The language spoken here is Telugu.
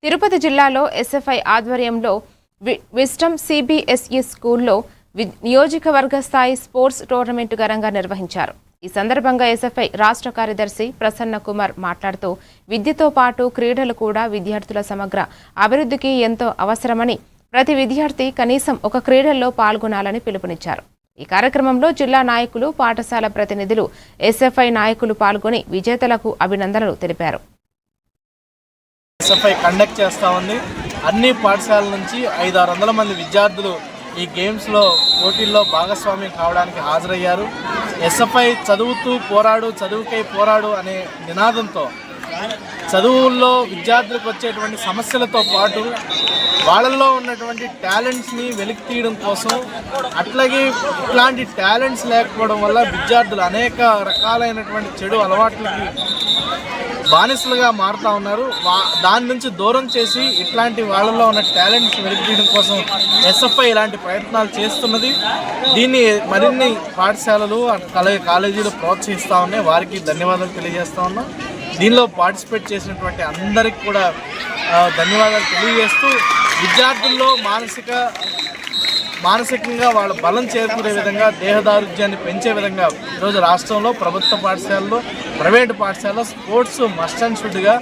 తిరుపతి జిల్లాలో ఎస్ఎఫ్ఐ ఆధ్వర్యంలో విస్టమ్ సిబిఎస్ఈ స్కూల్లో నియోజకవర్గ స్థాయి స్పోర్ట్స్ టోర్నమెంట్ ఘనంగా నిర్వహించారు. ఈ సందర్భంగా ఎస్ఎఫ్ఐ రాష్ట్ర కార్యదర్శి ప్రసన్న కుమార్ మాట్లాడుతూ విద్యతో పాటు క్రీడలు కూడా విద్యార్థుల సమగ్ర అభివృద్ధికి ఎంతో అవసరమని, ప్రతి విద్యార్థి కనీసం ఒక క్రీడల్లో పాల్గొనాలని పిలుపునిచ్చారు. ఈ కార్యక్రమంలో జిల్లా నాయకులు, పాఠశాల ప్రతినిధులు, ఎస్ఎఫ్ఐ నాయకులు పాల్గొని విజేతలకు అభినందనలు తెలిపారు. ఎస్ఎఫ్ఐ కండక్ట్ చేస్తూ ఉంది. అన్ని పాఠశాలల నుంచి 500-600 మంది విద్యార్థులు ఈ గేమ్స్లో పోటీల్లో భాగస్వామ్యం కావడానికి హాజరయ్యారు. ఎస్ఎఫ్ఐ చదువుతూ పోరాడు, చదువుకై పోరాడు అనే నినాదంతో చదువుల్లో విద్యార్థులకు వచ్చేటువంటి సమస్యలతో పాటు వాళ్ళల్లో ఉన్నటువంటి టాలెంట్స్ని వెలికి తీయడం కోసం, అట్లాగే ఇట్లాంటి టాలెంట్స్ లేకపోవడం వల్ల విద్యార్థులు అనేక రకాలైనటువంటి చెడు అలవాట్లకి బానిసలుగా మారుతూ ఉన్నారు. దాని నుంచి దూరం చేసి ఇట్లాంటి వాళ్ళలో ఉన్న టాలెంట్స్ వెలికితీయడం కోసం ఎస్ఎఫ్ఐ ఇలాంటి ప్రయత్నాలు చేస్తున్నది. దీన్ని మరిన్ని పాఠశాలలు, కాలేజీలు ప్రోత్సహిస్తూ ఉన్నాయి. వారికి ధన్యవాదాలు తెలియజేస్తూ ఉన్నాం. దీనిలో పార్టిసిపేట్ చేసినటువంటి అందరికీ కూడా ధన్యవాదాలు తెలియజేస్తూ, విద్యార్థుల్లో మానసికంగా వాళ్ళ బలం చేకూరే విధంగా, దేహదారుఢ్యాన్ని పెంచే విధంగా ఈరోజు రాష్ట్రంలో ప్రభుత్వ పాఠశాలలో, ప్రైవేటు పాఠశాలలో స్పోర్ట్స్ మస్ట్ అండ్ షుడ్గా